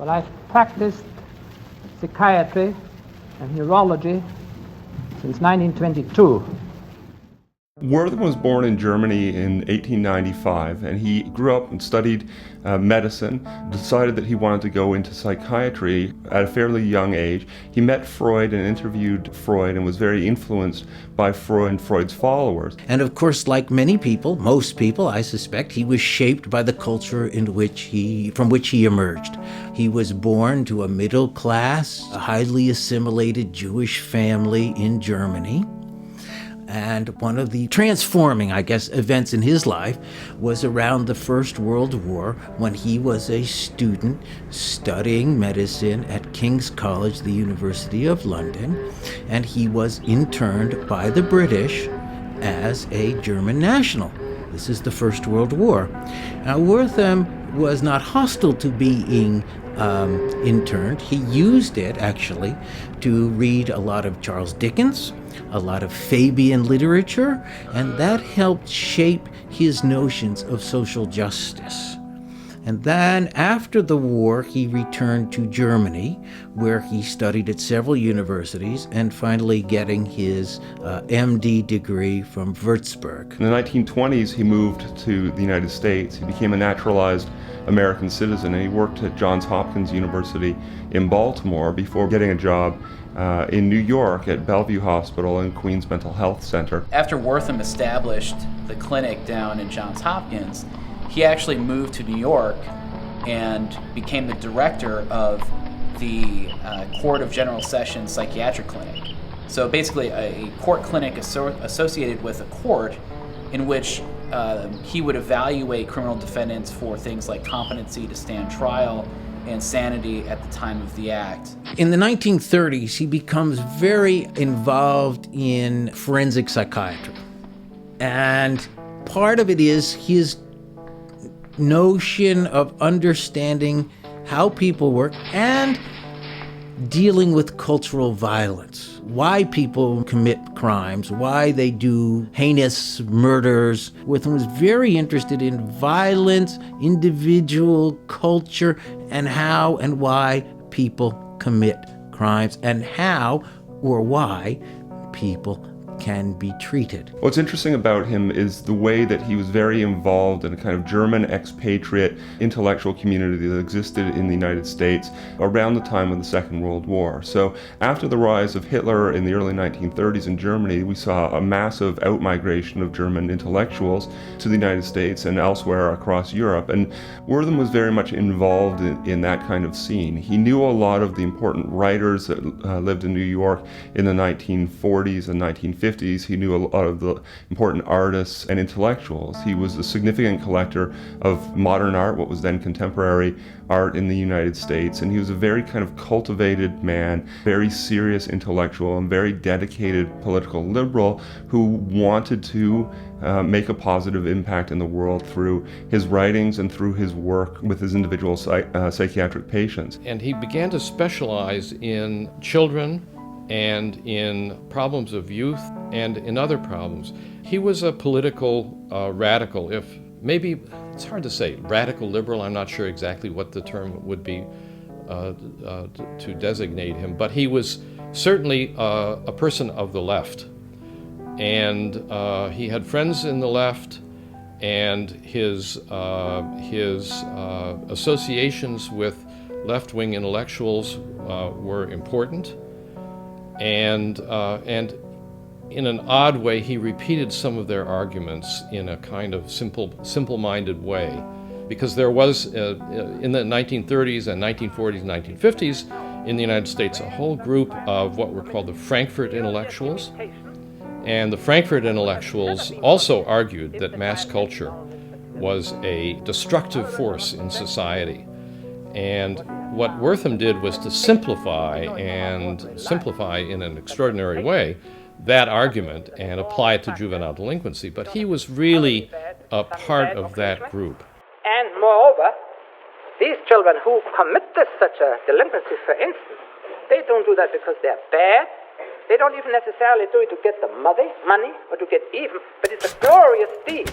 Well, I've practiced psychiatry and neurology since 1922. Wertham was born in Germany in 1895, and he grew up and studied medicine, decided that he wanted to go into psychiatry at a fairly young age. He met Freud and interviewed Freud and was very influenced by Freud and Freud's followers. And of course, like many people, most people, I suspect, he was shaped by the culture from which he emerged. He was born to a middle-class, highly assimilated Jewish family in Germany. And one of the transforming, events in his life was around the First World War, when he was a student studying medicine at King's College, the University of London, and he was interned by the British as a German national. This is the First World War. Now, Wertham was not hostile to being interned. He used it, actually, to read a lot of Charles Dickens, a lot of Fabian literature, and that helped shape his notions of social justice. And then after the war, he returned to Germany, where he studied at several universities, and finally getting his MD degree from Würzburg. In the 1920s, he moved to the United States. He became a naturalized American citizen, and he worked at Johns Hopkins University in Baltimore before getting a job in New York at Bellevue Hospital and Queens Mental Health Center. After Wertham established the clinic down in Johns Hopkins, he actually moved to New York and became the director of the Court of General Sessions Psychiatric Clinic. So basically a court clinic associated with a court in which he would evaluate criminal defendants for things like competency to stand trial and sanity at the time of the act. In the 1930s, he becomes very involved in forensic psychiatry. And part of it is his notion of understanding how people work and dealing with cultural violence, why people commit crimes, why they do heinous murders. Wertham was very interested in violence, individual culture, and how and why people commit crimes, and how or why people can be treated. What's interesting about him is the way that he was very involved in a kind of German expatriate intellectual community that existed in the United States around the time of the Second World War. So after the rise of Hitler in the early 1930s in Germany, we saw a massive outmigration of German intellectuals to the United States and elsewhere across Europe. And Wertham was very much involved in that kind of scene. He knew a lot of the important writers that lived in New York in the 1940s and 1950s. He knew a lot of the important artists and intellectuals. He was a significant collector of modern art, what was then contemporary art in the United States, and he was a very kind of cultivated man, very serious intellectual, and very dedicated political liberal who wanted to make a positive impact in the world through his writings and through his work with his individual psychiatric patients. And he began to specialize in children and in problems of youth and in other problems. He was a political radical, if maybe, it's hard to say, radical liberal, I'm not sure exactly what the term would be to designate him, but he was certainly a person of the left. And he had friends in the left, and his associations with left-wing intellectuals were important. And in an odd way, he repeated some of their arguments in a kind of simple-minded way, because there was, in the 1930s and 1940s and 1950s, in the United States, a whole group of what were called the Frankfurt intellectuals. And the Frankfurt intellectuals also argued that mass culture was a destructive force in society. And what Wertham did was to simplify in an extraordinary way that argument and apply it to juvenile delinquency. But he was really a part of that group. And moreover, these children who commit such a delinquency, for instance, they don't do that because they're bad. They don't even necessarily do it to get the money or to get even, but it's a glorious deed.